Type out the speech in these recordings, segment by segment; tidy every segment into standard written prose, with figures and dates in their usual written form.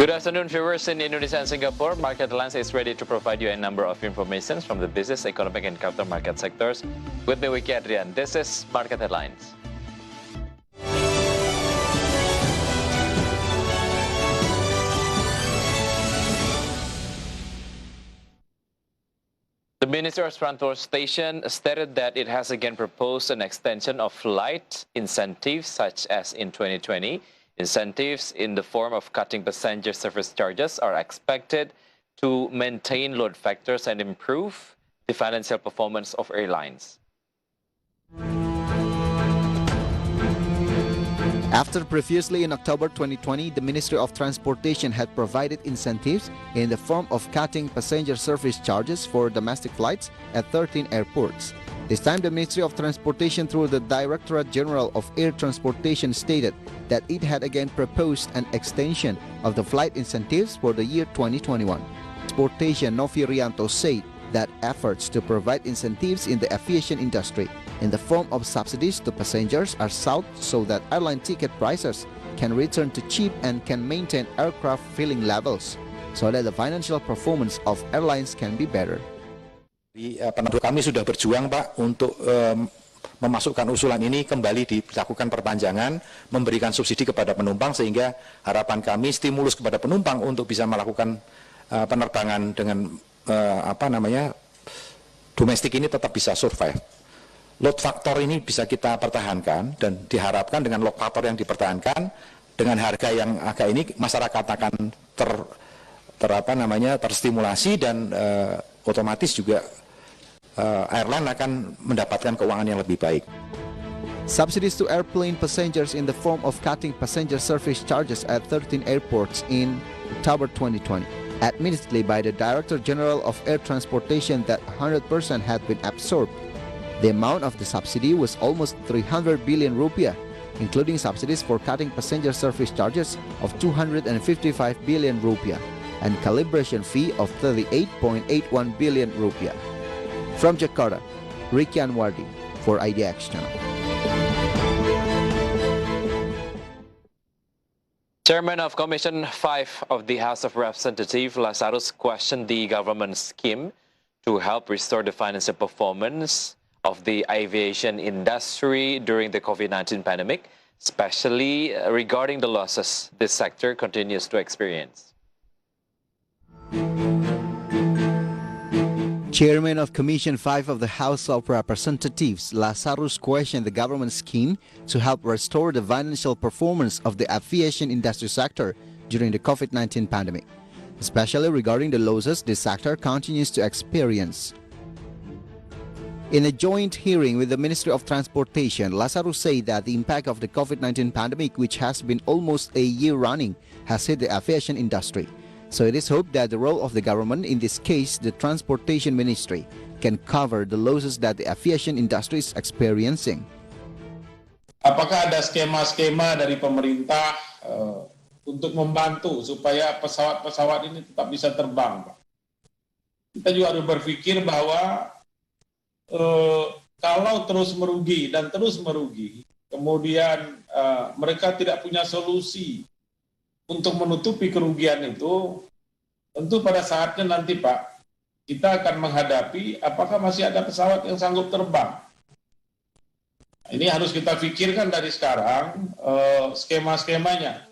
Good afternoon, viewers in Indonesia and Singapore. Market Lantai is ready to provide you a number of information from the business, economic, and capital market sectors. With me, Wicky Adrian. This is Market Headlines. The Ministry of Transportation stated that it has again proposed an extension of flight incentives such as in 2020. Incentives in the form of cutting passenger service charges are expected to maintain load factors and improve the financial performance of airlines. After previously in October 2020, the Ministry of Transportation had provided incentives in the form of cutting passenger service charges for domestic flights at 13 airports. This time, the Ministry of Transportation, through the Directorate General of Air Transportation, stated that it had again proposed an extension of the flight incentives for the year 2021. Transportation Novi Rianto said that efforts to provide incentives in the aviation industry in the form of subsidies to passengers are sought so that airline ticket prices can return to cheap and can maintain aircraft filling levels so that the financial performance of airlines can be better. Kami sudah berjuang, Pak, untuk memasukkan usulan ini kembali dilakukan perpanjangan, memberikan subsidi kepada penumpang, sehingga harapan kami stimulus kepada penumpang untuk bisa melakukan penerbangan dengan domestik ini tetap bisa survive. Load factor ini bisa kita pertahankan dan diharapkan dengan load factor yang dipertahankan dengan harga yang agak ini masyarakat akan terstimulasi dan otomatis juga airline akan mendapatkan keuangan yang lebih baik. Subsidies to airplane passengers in the form of cutting passenger service charges at 13 airports in October 2020. Admittedly by the Director General of Air Transportation that 100% had been absorbed. The amount of the subsidy was almost 300 billion rupiah, including subsidies for cutting passenger service charges of 255 billion rupiah and calibration fee of 38.81 billion rupiah. From Jakarta, Wicky Adrian for IDX Channel. Chairman of Commission 5 of the House of Representatives, Lazarus, questioned the government scheme to help restore the financial performance of the aviation industry during the COVID-19 pandemic, especially regarding the losses this sector continues to experience. Chairman of Commission 5 of the House of Representatives, Lazarus, questioned the government scheme to help restore the financial performance of the aviation industry sector during the COVID-19 pandemic, especially regarding the losses this sector continues to experience. In a joint hearing with the Ministry of Transportation, Lazarus said that the impact of the COVID-19 pandemic, which has been almost a year running, has hit the aviation industry. So it is hoped that the role of the government, in this case the Transportation Ministry, can cover the losses that the aviation industry is experiencing. Apakah ada skema-skema dari pemerintah untuk membantu supaya pesawat-pesawat ini tetap bisa terbang, Pak? Kita juga harus berpikir bahwa kalau terus merugi dan terus merugi, kemudian mereka tidak punya solusi untuk menutupi kerugian itu, tentu pada saatnya nanti, Pak, kita akan menghadapi apakah masih ada pesawat yang sanggup terbang. Ini harus kita pikirkan dari sekarang skema-skemanya.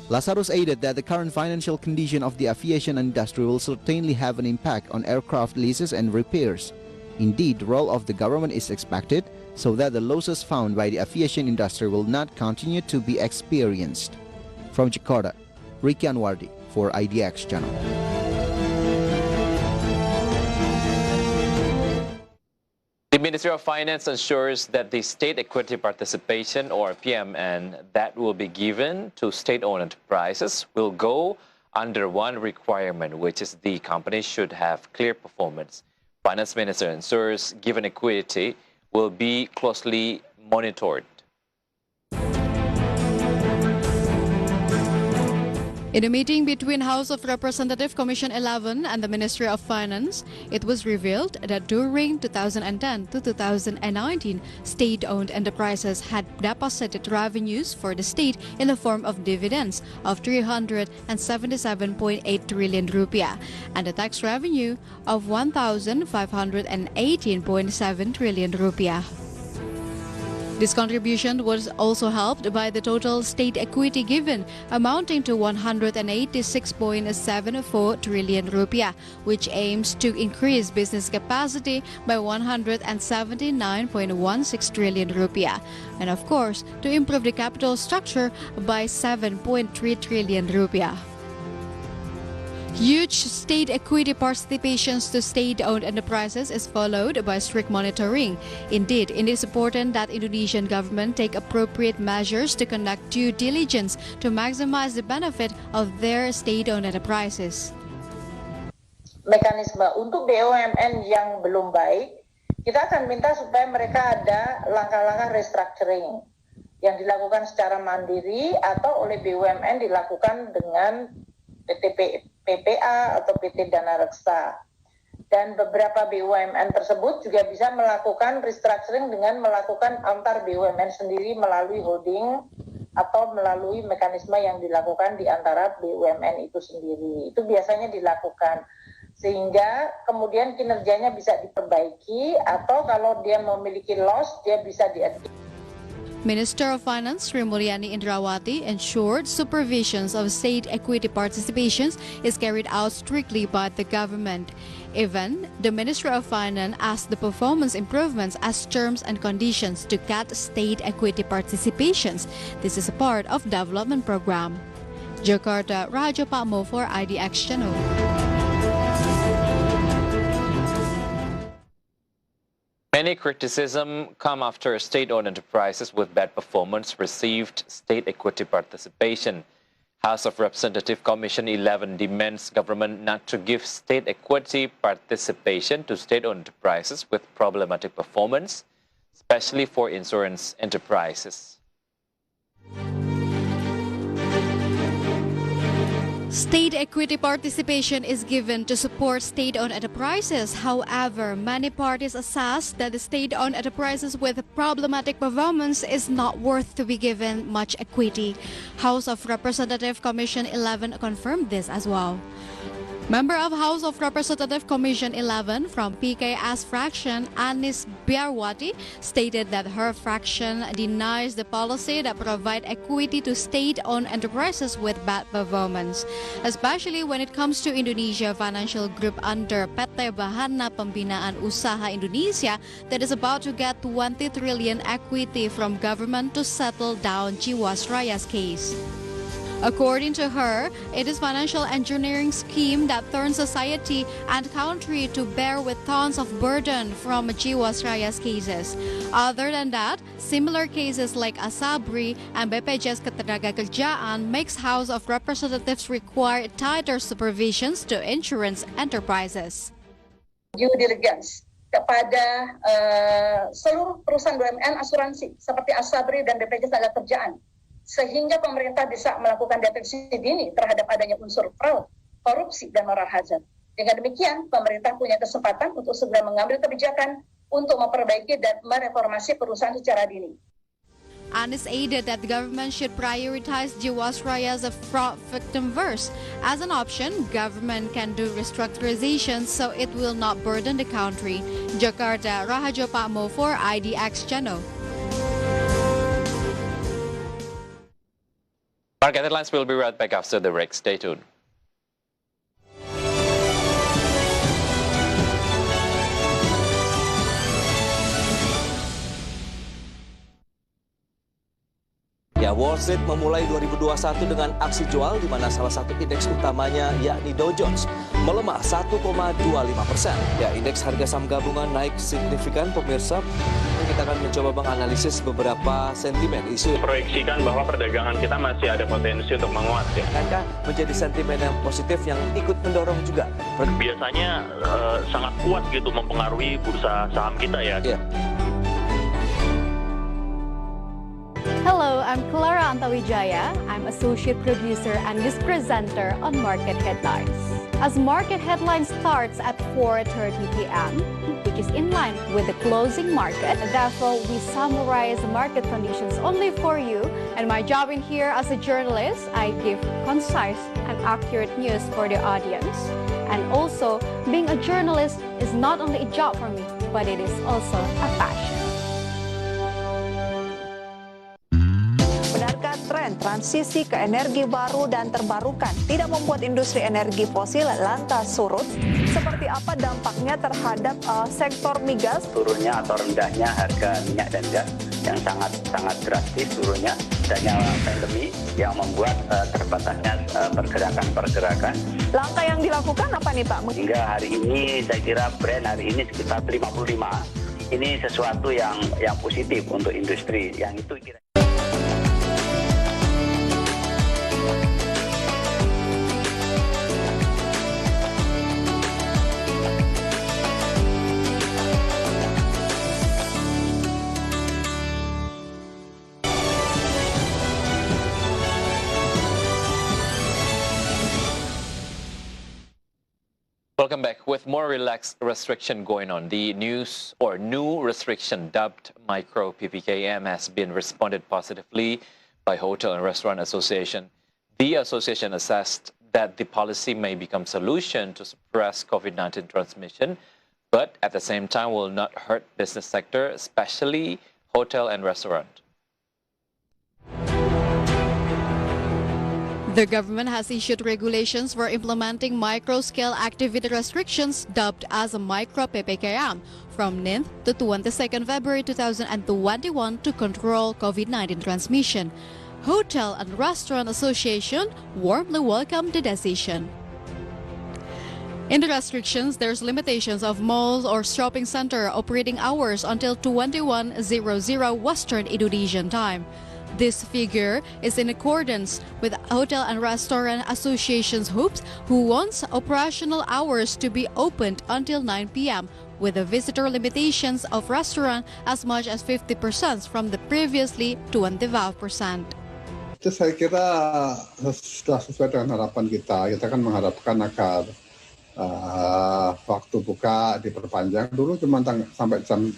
Lazarus added that the current financial condition of the aviation industry will certainly have an impact on aircraft leases and repairs. Indeed, the role of the government is expected so that the losses found by the aviation industry will not continue to be experienced. From Jakarta, Wicky Adrian for IDX Channel. The Ministry of Finance ensures that the state equity participation, or PMN, that will be given to state-owned enterprises will go under one requirement, which is the company should have clear performance. Finance Minister ensures given equity will be closely monitored. In a meeting between House of Representatives Commission 11 and the Ministry of Finance, it was revealed that during 2010 to 2019, state-owned enterprises had deposited revenues for the state in the form of dividends of 377.8 trillion rupiah and the tax revenue of 1,518.7 trillion rupiah. This contribution was also helped by the total state equity given, amounting to 186.74 trillion rupiah, which aims to increase business capacity by 179.16 trillion rupiah, and of course, to improve the capital structure by 7.3 trillion rupiah. Huge state equity participations to state-owned enterprises is followed by strict monitoring. Indeed, it is important that Indonesian government take appropriate measures to conduct due diligence to maximize the benefit of their state-owned enterprises. Mekanisme untuk BUMN yang belum baik, kita akan minta supaya mereka ada langkah-langkah restructuring yang dilakukan secara mandiri atau oleh BUMN dilakukan dengan PPA atau PT Dana Reksa. Dan beberapa BUMN tersebut juga bisa melakukan restructuring dengan melakukan antar BUMN sendiri melalui holding atau melalui mekanisme yang dilakukan di antara BUMN itu sendiri. Itu biasanya dilakukan sehingga kemudian kinerjanya bisa diperbaiki atau kalau dia memiliki loss dia bisa Minister of Finance Sri Mulyani Indrawati ensured supervisions of state equity participations is carried out strictly by the government. Even the Minister of Finance asked the performance improvements as terms and conditions to get state equity participations. This is a part of development program. Jakarta, Raja Pakmo for IDX Channel. Many criticism come after state-owned enterprises with bad performance received state equity participation. House of Representatives Commission 11 demands government not to give state equity participation to state-owned enterprises with problematic performance, especially for insurance enterprises. State equity participation is given to support state-owned enterprises. However, many parties assess that the state-owned enterprises with problematic performance is not worth to be given much equity. House of Representatives Commission 11 confirmed this as well. Member of House of Representatives Commission 11 from PKS fraction, Anis Biarwati, stated that her fraction denies the policy that provide equity to state-owned enterprises with bad performance, especially when it comes to Indonesia Financial Group under PT Bahana Pembinaan Usaha Indonesia that is about to get 20 trillion equity from government to settle down Jiwasraya's case. According to her, it is financial engineering scheme that turns society and country to bear with tons of burden from Jiwasraya's cases. Other than that, similar cases like Asabri and BPJS Ketenagakerjaan makes House of Representatives require tighter supervisions to insurance enterprises. Due diligence kepada seluruh perusahaan BUMN asuransi seperti Asabri dan BPJS Ketenagakerjaan, sehingga pemerintah bisa melakukan deteksi dini terhadap adanya unsur fraud, korupsi, dan moral hazard. Dengan demikian, pemerintah punya kesempatan untuk segera mengambil kebijakan untuk memperbaiki dan mereformasi perusahaan secara dini. Anis added that the government should prioritize Jiwasraya as a fraud victim first. As an option, government can do restructurization so it will not burden the country. Jakarta, Rahajo Pakmo for IDX Channel. Market headlines will be right back after the break. Stay tuned. Ya, Wall Street memulai 2021 dengan aksi jual di mana salah satu indeks utamanya yakni Dow Jones melemah 1,25%. Ya, indeks harga saham gabungan naik signifikan pemirsa. Kita akan mencoba menganalisis beberapa sentimen isu. Proyeksikan bahwa perdagangan kita masih ada potensi untuk menguat. Ya. Akankah menjadi sentimen yang positif yang ikut mendorong juga? Biasanya sangat kuat gitu mempengaruhi bursa saham kita ya. Hello, I'm Clara Antawijaya. I'm associate producer and news presenter on Market Headlines. As Market Headlines starts at 4:30 p.m., which is in line with the closing market, therefore we summarize market conditions only for you. And my job in here as a journalist, I give concise and accurate news for the audience. And also, being a journalist is not only a job for me, but it is also a passion. Benarkah tren transisi ke energi baru dan terbarukan tidak membuat industri energi fosil lantas surut? Seperti apa dampaknya terhadap sektor migas? Turunnya atau rendahnya harga minyak dan gas yang sangat drastis turunnya, adanya pandemi yang membuat terbatasnya pergerakan. Langkah yang dilakukan apa nih Pak? Hingga hari ini saya kira Brent hari ini sekitar 55. Ini sesuatu yang positif untuk industri yang itu kira. Welcome back. With more relaxed restriction going on, the new restriction dubbed Micro PPKM has been responded positively by Hotel and Restaurant Association. The association assessed that the policy may become solution to suppress COVID-19 transmission, but at the same time will not hurt business sector, especially hotel and restaurant. The government has issued regulations for implementing micro-scale activity restrictions dubbed as a micro PPKM from 9th to 22nd February 2021 to control COVID-19 transmission. Hotel and Restaurant Association warmly welcomed the decision. In the restrictions, there's limitations of malls or shopping center operating hours until 21:00 Western Indonesian time. This figure is in accordance with Hotel and Restaurant Association's hopes, who wants operational hours to be opened until 9 p.m. with the visitor limitations of restaurant as much as 50% from the previously 25%. Itu saya kira sudah sesuai dengan harapan kita. Kita kan mengharapkan agar waktu buka diperpanjang. Dulu cuma sampai jam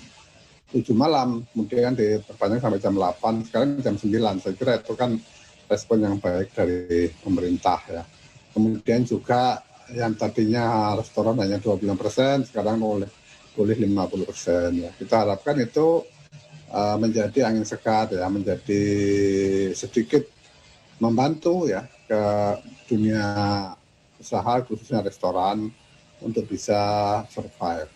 7 malam, kemudian diperpanjang sampai jam 8, sekarang jam 9. Saya kira itu kan respon yang baik dari pemerintah ya. Kemudian juga yang tadinya restoran hanya 25%, sekarang boleh 50% ya. Kita harapkan itu menjadi angin segar ya, menjadi sedikit membantu ya ke dunia usaha khususnya restoran untuk bisa survive.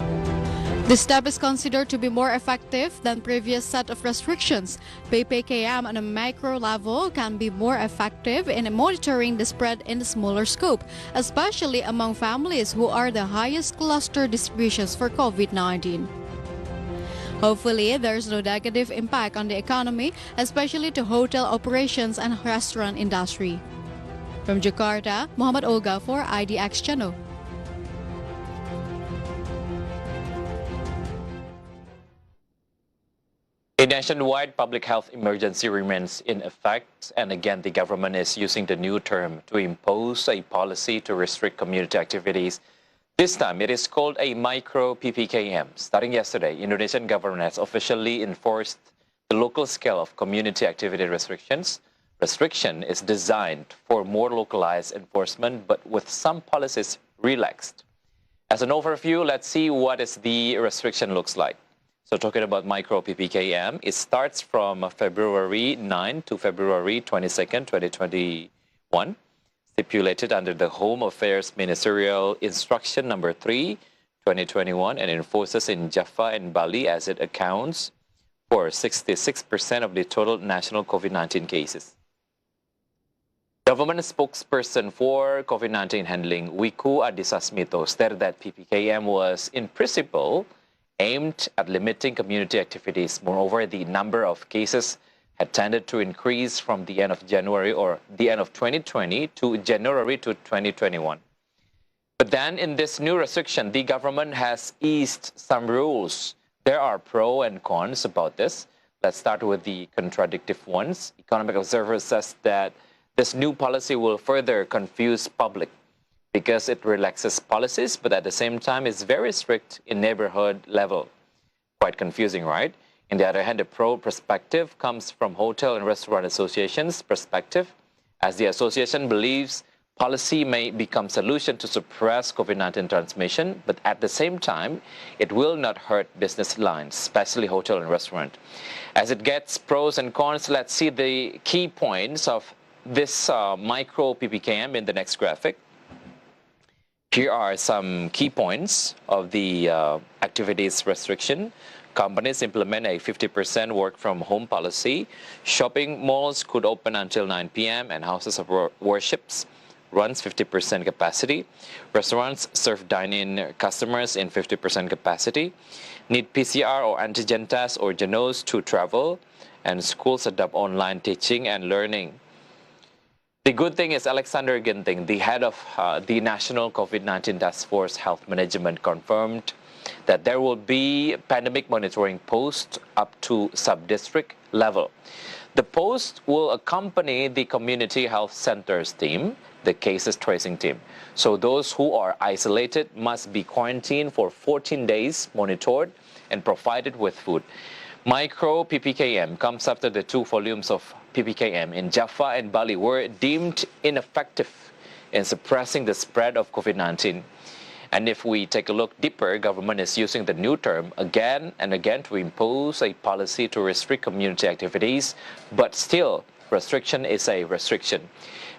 The step is considered to be more effective than previous set of restrictions. PPKM on a micro level can be more effective in monitoring the spread in the smaller scope, especially among families who are the highest cluster distributions for COVID-19. Hopefully, there's no negative impact on the economy, especially to hotel operations and restaurant industry. From Jakarta, Muhammad Olga for IDX Channel. A nationwide public health emergency remains in effect, and again the government is using the new term to impose a policy to restrict community activities. This time it is called a micro PPKM. Starting yesterday, Indonesian government has officially enforced the local scale of community activity restrictions. Restriction is designed for more localized enforcement, but with some policies relaxed. As an overview, let's see what the restriction looks like. So talking about micro PPKM, it starts from February 9 to February 22nd, 2021, stipulated under the Home Affairs Ministerial Instruction number 3, 2021, and enforces in Java and Bali as it accounts for 66% of the total national COVID-19 cases. Government spokesperson for COVID-19 handling, Wicky Adrian, stated that PPKM was, in principle, aimed at limiting community activities. Moreover, the number of cases had tended to increase from the end of January or the end of 2020 to January to 2021. But then in this new restriction, the government has eased some rules. There are pros and cons about this. Let's start with the contradictory ones. Economic observers says that this new policy will further confuse public because it relaxes policies, but at the same time is very strict in neighborhood level. Quite confusing, right? On the other hand, the pro perspective comes from Hotel and Restaurant Association's perspective, as the association believes policy may become solution to suppress COVID-19 transmission, but at the same time, it will not hurt business lines, especially hotel and restaurant. As it gets pros and cons, let's see the key points of this micro PPKM in the next graphic. Here are some key points of the activities restriction. Companies implement a 50% work from home policy. Shopping malls could open until 9 p.m. and houses of worships runs 50% capacity. Restaurants serve dine-in customers in 50% capacity. Need PCR or antigen test or genos to travel. And schools adopt online teaching and learning. The good thing is Alexander Ginting, the head of the National COVID-19 Task Force Health Management, confirmed that there will be pandemic monitoring post up to sub-district level. The post will accompany the community health centers team, the cases tracing team. So those who are isolated must be quarantined for 14 days, monitored and provided with food. Micro PPKM comes after the 2 volumes of PPKM in Java and Bali were deemed ineffective in suppressing the spread of COVID-19. And if we take a look deeper, government is using the new term again and again to impose a policy to restrict community activities, but still, restriction is a restriction.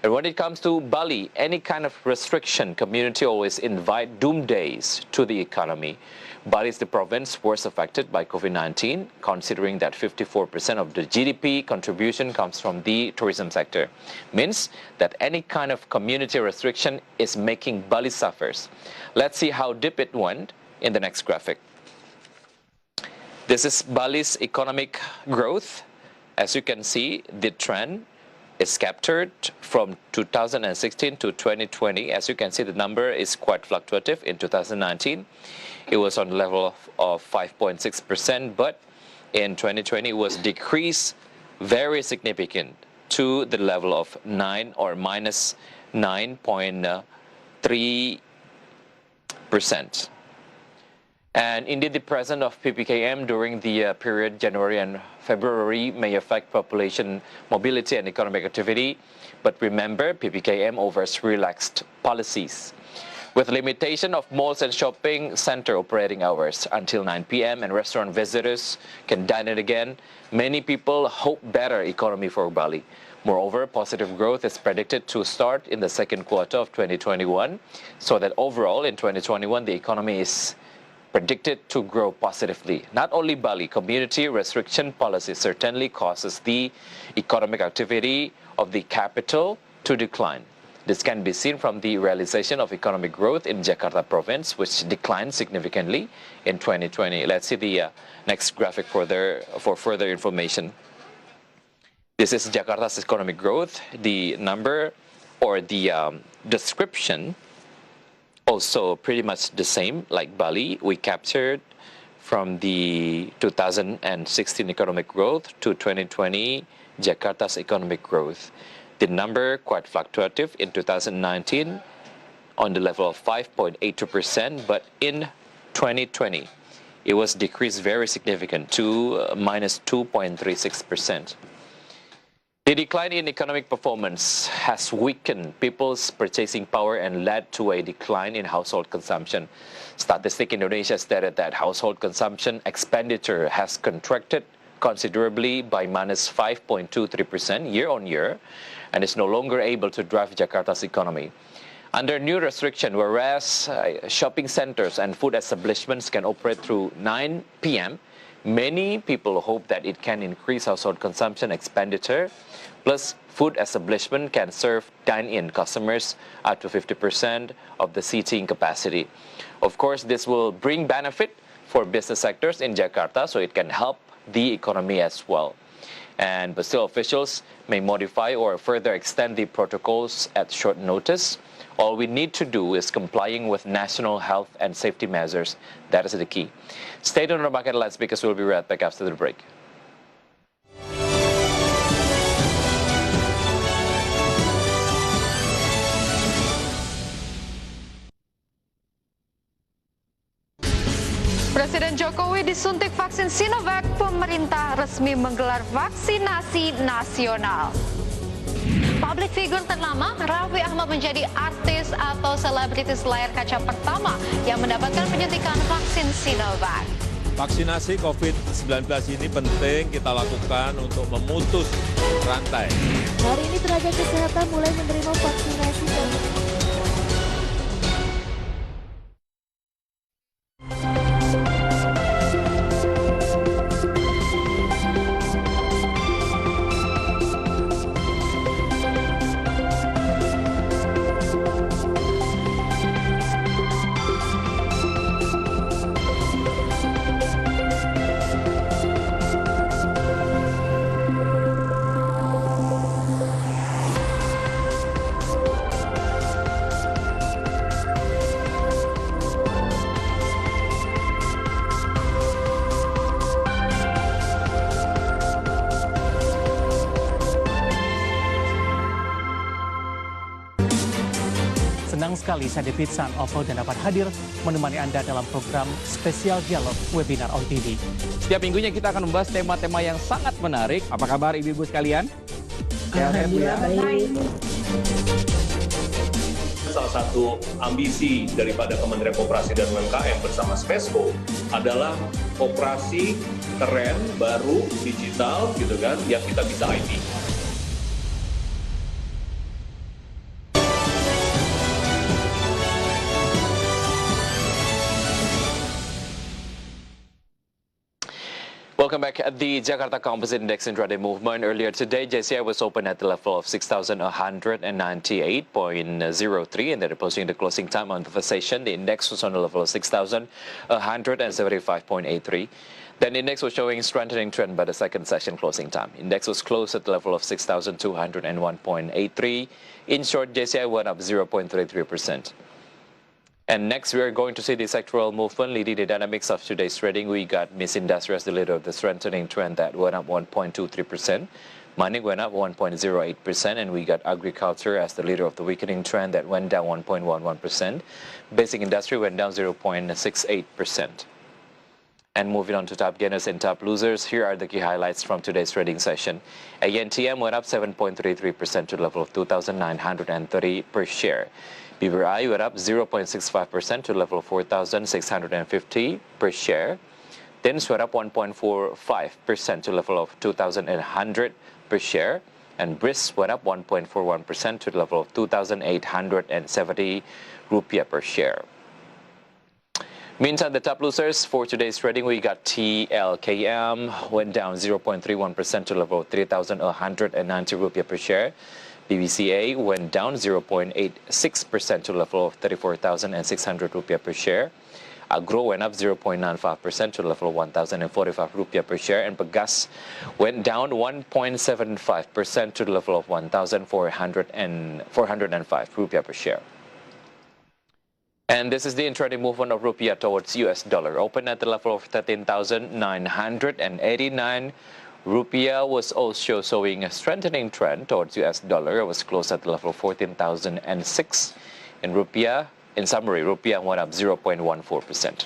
And when it comes to Bali, any kind of restriction, community always invite doomsdays to the economy. Bali is the province worst affected by COVID-19, considering that 54% of the GDP contribution comes from the tourism sector. Means that any kind of community restriction is making Bali suffers. Let's see how deep it went in the next graphic. This is Bali's economic growth. As you can see, the trend is captured from 2016 to 2020. As you can see, the number is quite fluctuative. In 2019, it was on the level of 5.6%, but in 2020, it was decreased very significant to the level of 9 or minus 9.3%. And indeed, the presence of PPKM during the period January and February may affect population mobility and economic activity. But remember, PPKM offers relaxed policies. With limitation of malls and shopping center operating hours until 9 p.m. and restaurant visitors can dine in again, many people hope better economy for Bali. Moreover, positive growth is predicted to start in the second quarter of 2021, so that overall in 2021, the economy is predicted to grow positively. Not only Bali, community restriction policy certainly causes the economic activity of the capital to decline. This can be seen from the realization of economic growth in Jakarta province, which declined significantly in 2020. Let's see the next graphic for further information. This is Jakarta's economic growth. The number or the description also pretty much the same like Bali. We captured from the 2016 economic growth to 2020 Jakarta's economic growth. The number quite fluctuative in 2019 on the level of 5.82%, but in 2020 it was decreased very significant to minus 2.36%. The decline in economic performance has weakened people's purchasing power and led to a decline in household consumption. Statistic Indonesia stated that household consumption expenditure has contracted considerably by minus 5.23% year-on-year and is no longer able to drive Jakarta's economy. Under new restriction, whereas shopping centers and food establishments can operate through 9 p.m., many people hope that it can increase household consumption expenditure, plus food establishment can serve dine-in customers up to 50% of the seating capacity. Of course, this will bring benefit for business sectors in Jakarta, so it can help the economy as well. But still, officials may modify or further extend the protocols at short notice. All we need to do is complying with national health and safety measures. That is the key. Stay tuned on Market Headlines because we'll be right back after the break. Presiden Jokowi disuntik vaksin Sinovac, pemerintah resmi menggelar vaksinasi nasional. Public figure ternama Raffi Ahmad menjadi artis atau selebritis layar kaca pertama yang mendapatkan penyuntikan vaksin Sinovac. Vaksinasi COVID-19 ini penting kita lakukan untuk memutus rantai. Hari ini tenaga kesehatan mulai menerima vaksinasi. Senang sekali saya David San Ovo dan dapat hadir menemani Anda dalam program spesial dialog webinar on TV. Setiap minggunya kita akan membahas tema-tema yang sangat menarik. Apa kabar ibu-ibu sekalian? Alhamdulillah baik. Salah satu ambisi daripada Kementerian Koperasi dan UMKM bersama Spesco adalah koperasi keren, baru, digital gitu kan, yang kita bisa IT. Welcome back. The Jakarta Composite Index intraday movement earlier today, JCI was open at the level of 6,198.03, and then posting the closing time on the session. The index was on the level of 6,175.83. Then the index was showing strengthening trend by the second session closing time. Index was closed at the level of 6,201.83. In short, JCI went up 0.33%. And next, we are going to see the sectoral movement leading the dynamics of today's trading. We got Miss Industry as the leader of the strengthening trend that went up 1.23%. Mining went up 1.08%, and we got agriculture as the leader of the weakening trend that went down 1.11%. Basic industry went down 0.68%. And moving on to top gainers and top losers, here are the key highlights from today's trading session. ANTM went up 7.33% to the level of 2,930 per share. BBRI went up 0.65% to the level of 4,650 per share. TINS went up 1.45% to the level of 2,100 per share. And BRIS went up 1.41% to the level of 2,870 rupiah per share. Meantime, the top losers for today's trading, we got TLKM went down 0.31% to the level of 3,190 rupiah per share. BBCA went down 0.86% to the level of 34,600 rupiah per share. Agro went up 0.95% to the level of 1,045 rupiah per share. And Pegas went down 1.75% to the level of 1,405 rupiah per share. And this is the intraday movement of rupiah towards US dollar. Open at the level of 13,989. Rupiah was also showing a strengthening trend towards US dollar. It was closed at the level of 14,006. In rupiah, in summary, rupiah went up 0.14%.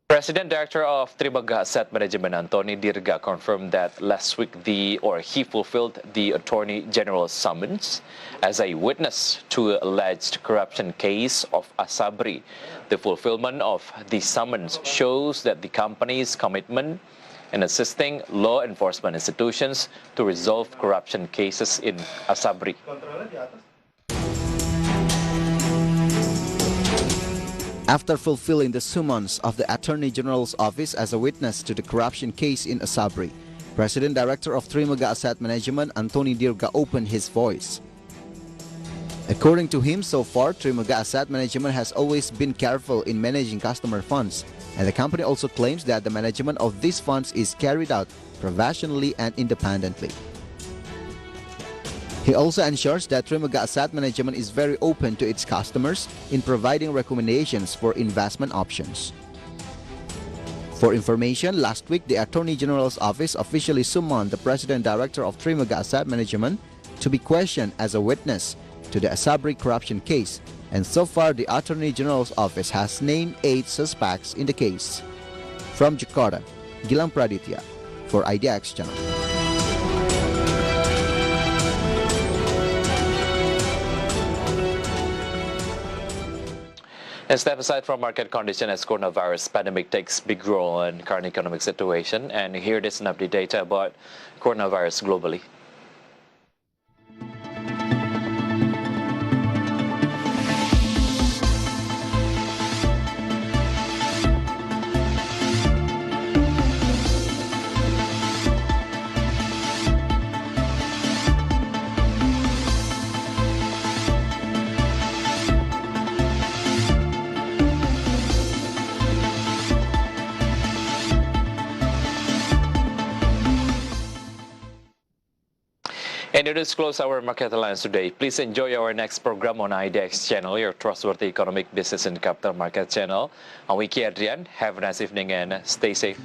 President Director of Trimaga Asset Management Antoni Dirga confirmed that last week he fulfilled the Attorney General's summons as a witness to an alleged corruption case of Asabri. The fulfillment of the summons shows that the company's commitment in assisting law enforcement institutions to resolve corruption cases in Asabri. After fulfilling the summons of the Attorney General's office as a witness to the corruption case in Asabri, President Director of Trimaga Asset Management Antoni Dirga opened his voice. According to him, so far, Trimaga Asset Management has always been careful in managing customer funds, and the company also claims that the management of these funds is carried out professionally and independently. He also ensures that Trimaga Asset Management is very open to its customers in providing recommendations for investment options. For information, last week the Attorney General's office officially summoned the President Director of Trimaga Asset Management to be questioned as a witness to the Asabri corruption case, and so far the Attorney General's office has named 8 suspects in the case. From Jakarta, Gilang Praditya for IDX Channel. And step aside from market condition as coronavirus pandemic takes big role in current economic situation. And here is an update data about coronavirus globally. And it is close our market headlines today. Please enjoy our next program on IDX Channel, your trustworthy economic business and capital market channel. I'm Wicky Adrian. Have a nice evening and stay safe.